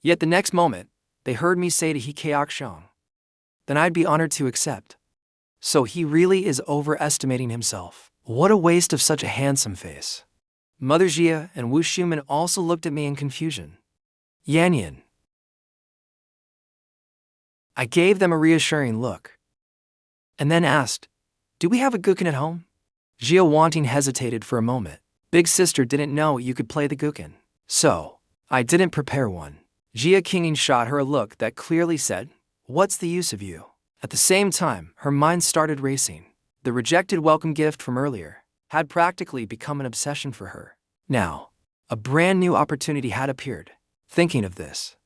Yet the next moment, they heard me say to He Keokshong, "Then I'd be honored to accept." So he really is overestimating himself. What a waste of such a handsome face. Mother Jia and Wu Shuman also looked at me in confusion. Yanyan. I gave them a reassuring look, and then asked, "Do we have a guqin at home?" Jia Wanting hesitated for a moment. Big sister didn't know you could play the guqin, so I didn't prepare one. Jia Kinging shot her a look that clearly said, "What's the use of you?" At the same time, her mind started racing. The rejected welcome gift from earlier had practically become an obsession for her. Now, a brand new opportunity had appeared. Thinking of this,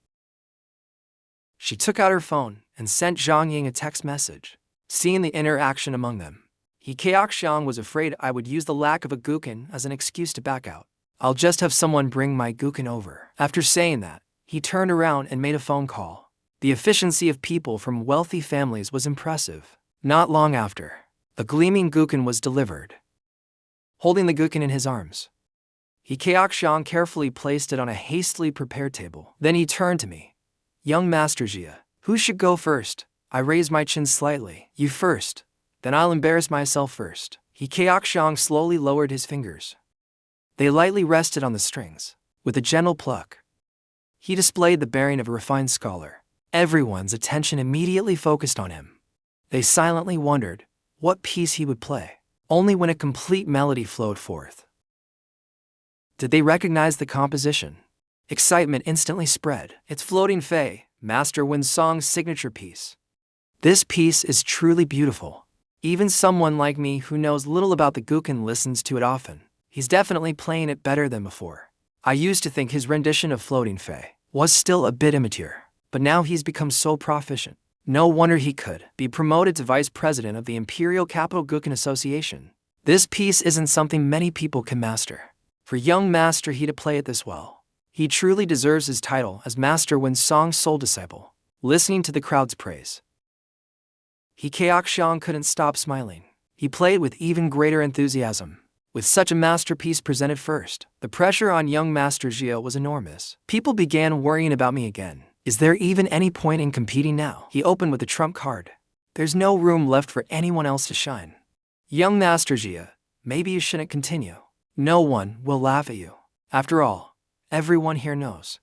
she took out her phone and sent Zhang Ying a text message. Seeing the interaction among them, He Keokshong was afraid I would use the lack of a guqin as an excuse to back out. "I'll just have someone bring my guqin over." After saying that, he turned around and made a phone call. The efficiency of people from wealthy families was impressive. Not long after, a gleaming guqin was delivered. Holding the guqin in his arms, He Keokshong carefully placed it on a hastily prepared table. Then he turned to me. "Young Master Jia, who should go first?" I raised my chin slightly. "You first, then I'll embarrass myself first." He Keokshong slowly lowered his fingers. They lightly rested on the strings. With a gentle pluck, he displayed the bearing of a refined scholar. Everyone's attention immediately focused on him. They silently wondered what piece he would play. Only when a complete melody flowed forth did they recognize the composition. Excitement instantly spread. It's Floating Fei, Master Wen Song's signature piece. This piece is truly beautiful. Even someone like me who knows little about the guqin listens to it often. He's definitely playing it better than before. I used to think his rendition of Floating Fei was still a bit immature, but now he's become so proficient. No wonder he could be promoted to vice president of the Imperial Capital Guqin Association. This piece isn't something many people can master. For young Master He to play it this well, he truly deserves his title as Master Wen Song's sole disciple. Listening to the crowd's praise, He Keokshong couldn't stop smiling. He played with even greater enthusiasm. With such a masterpiece presented first, the pressure on young Master Jia was enormous. People began worrying about me again. Is there even any point in competing now? He opened with a trump card. There's no room left for anyone else to shine. Young Master Jia, maybe you shouldn't continue. No one will laugh at you. After all, everyone here knows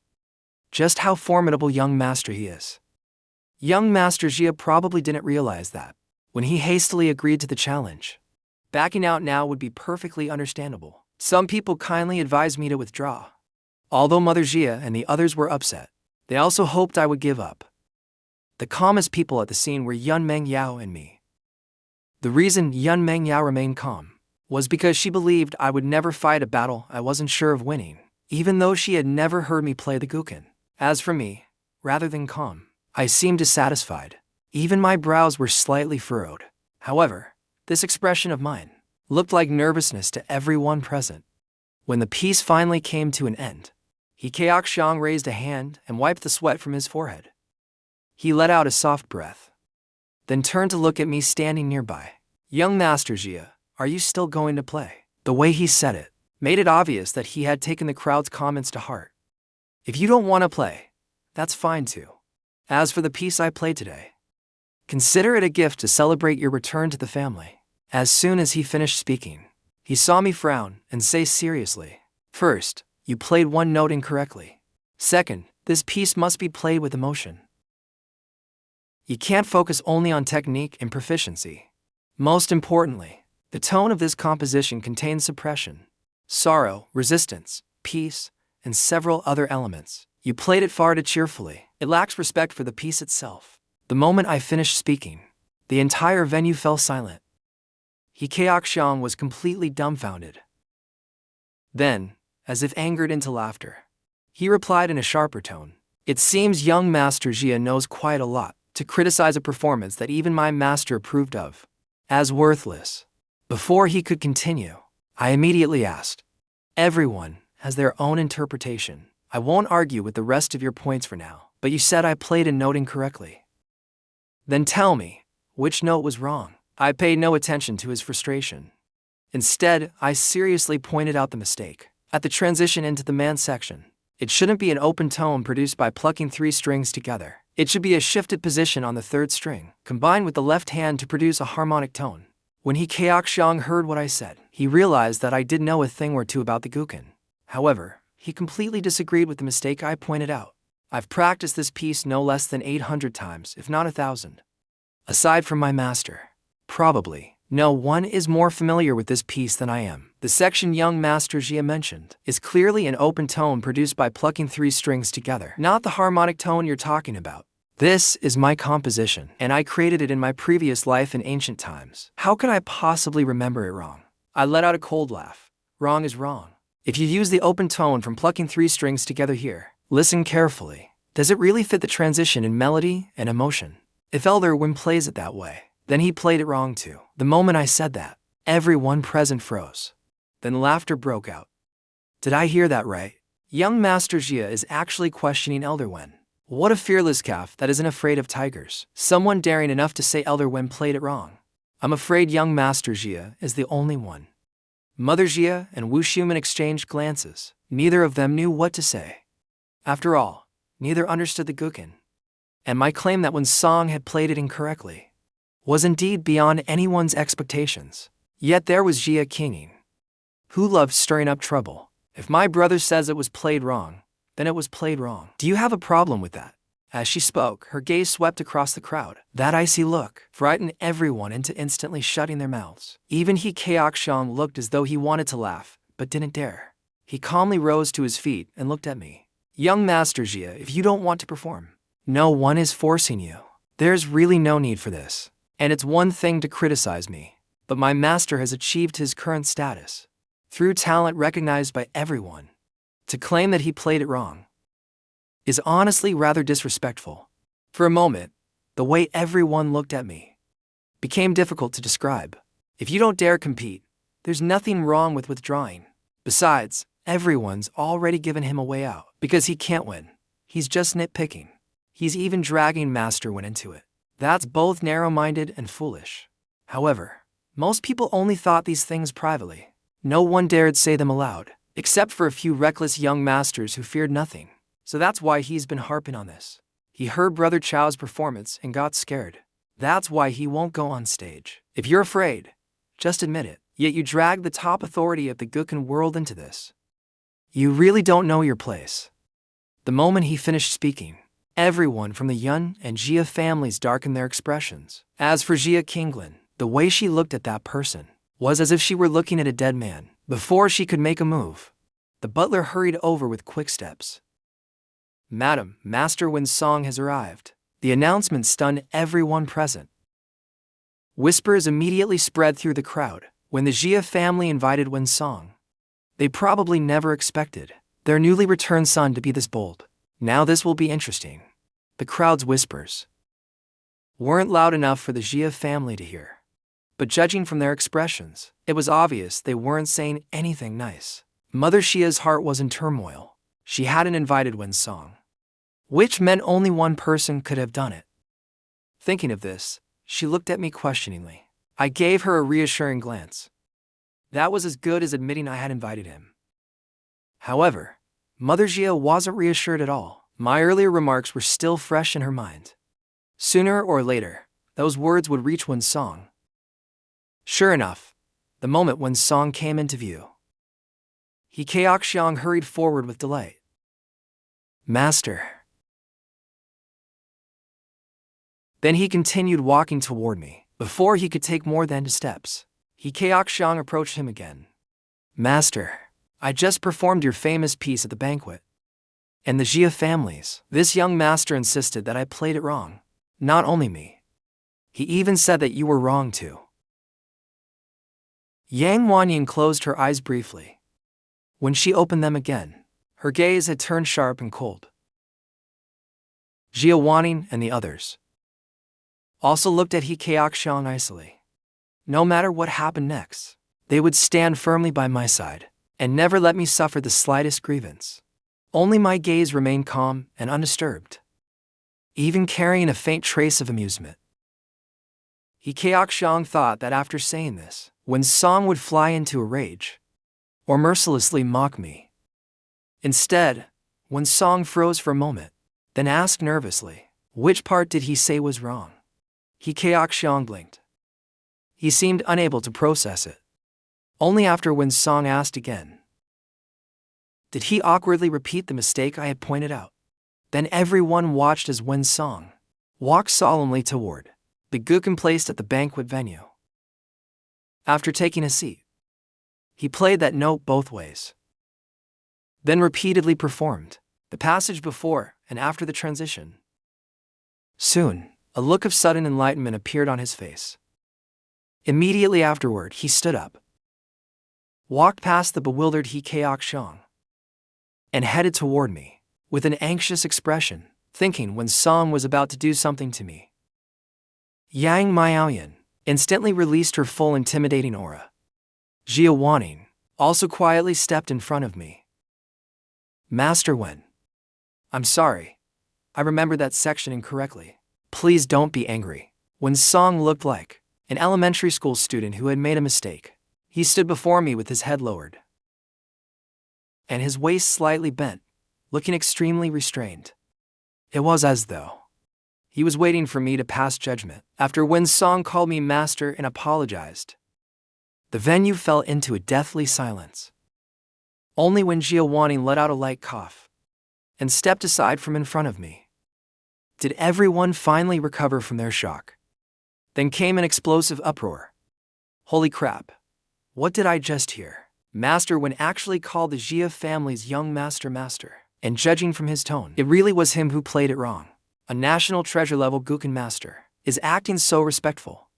just how formidable young Master he is. Young Master Jia probably didn't realize that when he hastily agreed to the challenge. Backing out now would be perfectly understandable. Some people kindly advised me to withdraw. Although Mother Jia and the others were upset, they also hoped I would give up. The calmest people at the scene were Yun Mengyao and me. The reason Yun Mengyao remained calm was because she believed I would never fight a battle I wasn't sure of winning, even though she had never heard me play the guqin. As for me, rather than calm, I seemed dissatisfied. Even my brows were slightly furrowed. However, this expression of mine looked like nervousness to everyone present. When the piece finally came to an end, He Keokshong raised a hand and wiped the sweat from his forehead. He let out a soft breath, then turned to look at me standing nearby. Young Master Jia, are you still going to play? The way he said it made it obvious that he had taken the crowd's comments to heart. If you don't want to play, that's fine too. As for the piece I played today, consider it a gift to celebrate your return to the family. As soon as he finished speaking, he saw me frown and say seriously, "First, you played one note incorrectly. Second, this piece must be played with emotion. You can't focus only on technique and proficiency. Most importantly, the tone of this composition contains suppression, sorrow, resistance, peace, and several other elements. You played it far too cheerfully. It lacks respect for the piece itself." The moment I finished speaking, the entire venue fell silent. He Keokshong was completely dumbfounded. Then, as if angered into laughter, he replied in a sharper tone, "It seems young Master Jia knows quite a lot to criticize a performance that even my master approved of as worthless." Before he could continue, I immediately asked, "Everyone has their own interpretation. I won't argue with the rest of your points for now, but you said I played a note incorrectly. Then tell me, which note was wrong?" I paid no attention to his frustration. Instead, I seriously pointed out the mistake. At the transition into the man section, It shouldn't be an open tone produced by plucking 3 strings together. It should be a shifted position on the 3rd string, combined with the left hand to produce a harmonic tone. When He Keokjeong heard what I said, he realized that I did know a thing or two about the guqin. However, he completely disagreed with the mistake I pointed out. I've practiced this piece no less than 800 times, if not 1,000. Aside from my master, probably no one is more familiar with this piece than I am. The section young master Jia mentioned is clearly an open tone produced by plucking 3 strings together, not the harmonic tone you're talking about. This is my composition, and I created it in my previous life in ancient times. How could I possibly remember it wrong? I let out a cold laugh. Wrong is wrong. If you use the open tone from plucking 3 strings together here, listen carefully. Does it really fit the transition in melody and emotion? If Elder Win plays it that way, then he played it wrong too. The moment I said that, everyone present froze. Then laughter broke out. Did I hear that right? Young Master Jia is actually questioning Elder Wen. What a fearless calf that isn't afraid of tigers. Someone daring enough to say Elder Wen played it wrong. I'm afraid young Master Jia is the only one. Mother Jia and Wu Xiumin exchanged glances. Neither of them knew what to say. After all, neither understood the guqin. And my claim that Wen Song had played it incorrectly was indeed beyond anyone's expectations. Yet there was Jia Qingyin, who loved stirring up trouble. If my brother says it was played wrong, then it was played wrong. Do you have a problem with that? As she spoke, her gaze swept across the crowd. That icy look frightened everyone into instantly shutting their mouths. Even He Keokjeong looked as though he wanted to laugh, but didn't dare. He calmly rose to his feet and looked at me. Young Master Jia, if you don't want to perform, no one is forcing you. There's really no need for this. And it's one thing to criticize me, but my master has achieved his current status through talent recognized by everyone. To claim that he played it wrong is honestly rather disrespectful. For a moment, the way everyone looked at me became difficult to describe. If you don't dare compete, there's nothing wrong with withdrawing. Besides, everyone's already given him a way out because he can't win. He's just nitpicking. He's even dragging Master Wen into it. That's both narrow-minded and foolish. However, most people only thought these things privately. No one dared say them aloud, except for a few reckless young masters who feared nothing. So that's why he's been harping on this. He heard Brother Chao's performance and got scared. That's why he won't go on stage. If you're afraid, just admit it. Yet you drag the top authority of the guqin world into this. You really don't know your place. The moment he finished speaking, everyone from the Yun and Jia families darkened their expressions. As for Jia Qingyin, the way she looked at that person was as if she were looking at a dead man. Before she could make a move, the butler hurried over with quick steps. Madam, Master Wen Song has arrived. The announcement stunned everyone present. Whispers immediately spread through the crowd when the Jia family invited Wen Song. They probably never expected their newly returned son to be this bold. Now this will be interesting. The crowd's whispers weren't loud enough for the Jia family to hear. But judging from their expressions, it was obvious they weren't saying anything nice. Mother Xia's heart was in turmoil. She hadn't invited Wen Song, which meant only one person could have done it. Thinking of this, she looked at me questioningly. I gave her a reassuring glance. That was as good as admitting I had invited him. However, Mother Jia wasn't reassured at all. My earlier remarks were still fresh in her mind. Sooner or later, those words would reach Wen Song. Sure enough, the moment Wen Song came into view, He Keokjeong hurried forward with delight. Master. Then he continued walking toward me. Before he could take more than 2 steps, He Keokjeong approached him again. Master, I just performed your famous piece at the banquet. And the Jia families. This young master insisted that I played it wrong. Not only me. He even said that you were wrong too. Yang Wanyin closed her eyes briefly. When she opened them again, her gaze had turned sharp and cold. Jia Wanyin and the others also looked at He Keokjeong icily. No matter what happened next, they would stand firmly by my side and never let me suffer the slightest grievance. Only my gaze remained calm and undisturbed, even carrying a faint trace of amusement. He Keokjeong thought that after saying this, Wen Song would fly into a rage or mercilessly mock me. Instead, Wen Song froze for a moment, then asked nervously, which part did he say was wrong? He Keokxiong blinked. He seemed unable to process it. Only after Wen Song asked again, did he awkwardly repeat the mistake I had pointed out? Then everyone watched as Wen Song walked solemnly toward the Gukin placed at the banquet venue. After taking a seat, he played that note both ways, then repeatedly performed the passage before and after the transition. Soon, a look of sudden enlightenment appeared on his face. Immediately afterward, he stood up, walked past the bewildered He Keokxiong, and headed toward me with an anxious expression, thinking Wen Song was about to do something to me. Yang Miaoyan instantly released her full intimidating aura. Jia Wanting also quietly stepped in front of me. Master Wen, I'm sorry. I remembered that section incorrectly. Please don't be angry. Wen Song looked like an elementary school student who had made a mistake. He stood before me with his head lowered and his waist slightly bent, looking extremely restrained. It was as though he was waiting for me to pass judgment. After Wen Song called me master and apologized, the venue fell into a deathly silence. Only when Jia Wanting let out a light cough and stepped aside from in front of me did everyone finally recover from their shock. Then came an explosive uproar. Holy crap! What did I just hear? Master Wen actually called the Jia family's young master, and judging from his tone, it really was him who played it wrong. A national treasure level Gukin master is acting so respectful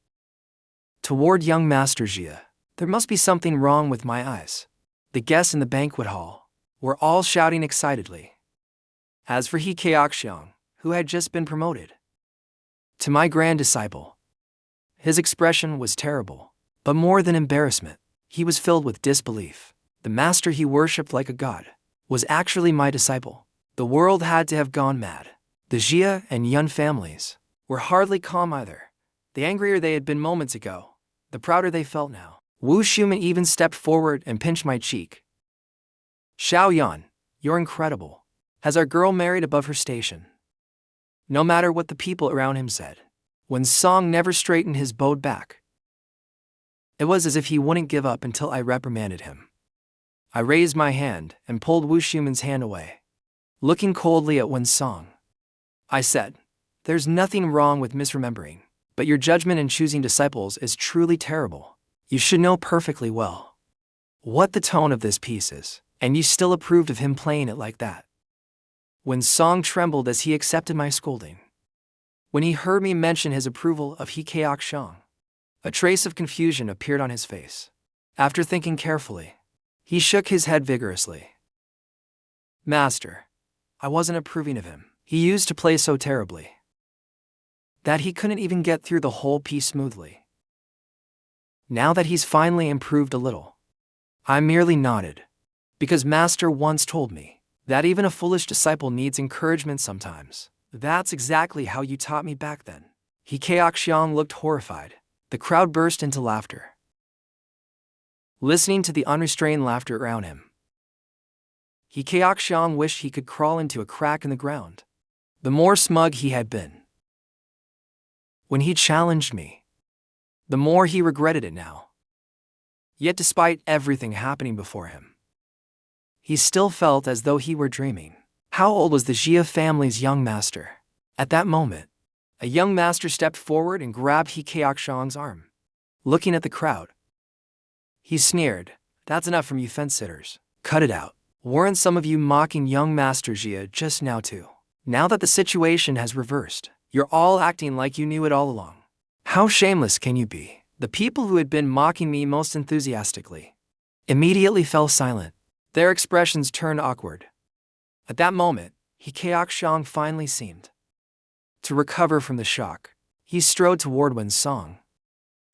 toward young Master Jia. There must be something wrong with my eyes. The guests in the banquet hall were all shouting excitedly. As for He Keokxiong, who had just been promoted to my grand disciple, his expression was terrible, but more than embarrassment, he was filled with disbelief. The master he worshipped like a god was actually my disciple. The world had to have gone mad. The Jia and Yun families were hardly calm either. The angrier they had been moments ago, the prouder they felt now. Wu Shuman even stepped forward and pinched my cheek. Xiao Yan, you're incredible. Has our girl married above her station? No matter what the people around him said, Wen Song never straightened his bowed back. It was as if he wouldn't give up until I reprimanded him. I raised my hand and pulled Wu Shuman's hand away. Looking coldly at Wen Song, I said, there's nothing wrong with misremembering, but your judgment in choosing disciples is truly terrible. You should know perfectly well what the tone of this piece is, and you still approved of him playing it like that. Wen Song trembled as he accepted my scolding. When he heard me mention his approval of He Keokxiong, a trace of confusion appeared on his face. After thinking carefully, he shook his head vigorously. Master, I wasn't approving of him. He used to play so terribly that he couldn't even get through the whole piece smoothly. Now that he's finally improved a little, I merely nodded, because Master once told me that even a foolish disciple needs encouragement sometimes. That's exactly how you taught me back then. He Keokxiong looked horrified. The crowd burst into laughter, listening to the unrestrained laughter around him. He Keokxiong wished he could crawl into a crack in the ground. The more smug he had been when he challenged me, the more he regretted it now. Yet despite everything happening before him, he still felt as though he were dreaming. How old was the Jia family's young master? At that moment, a young master stepped forward and grabbed He Keokxiong's arm. Looking at the crowd, he sneered, "That's enough from you fence-sitters. Cut it out. Weren't some of you mocking young Master Jia just now too? Now that the situation has reversed, you're all acting like you knew it all along. How shameless can you be?" The people who had been mocking me most enthusiastically immediately fell silent. Their expressions turned awkward. At that moment, He Keokxiong finally seemed to recover from the shock. He strode toward Wen Song.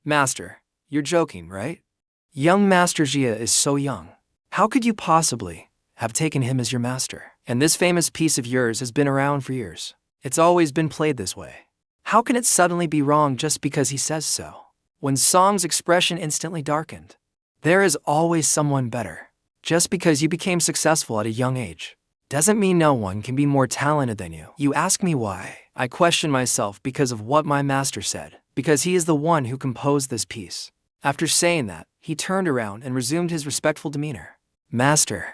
Master, you're joking, right? Young Master Jia is so young. How could you possibly have taken him as your master? And this famous piece of yours has been around for years. It's always been played this way. How can it suddenly be wrong just because he says so? Wen Song's expression instantly darkened. There is always someone better. Just because you became successful at a young age doesn't mean no one can be more talented than you. You ask me why. I question myself because of what my master said, because he is the one who composed this piece. After saying that, he turned around and resumed his respectful demeanor. Master,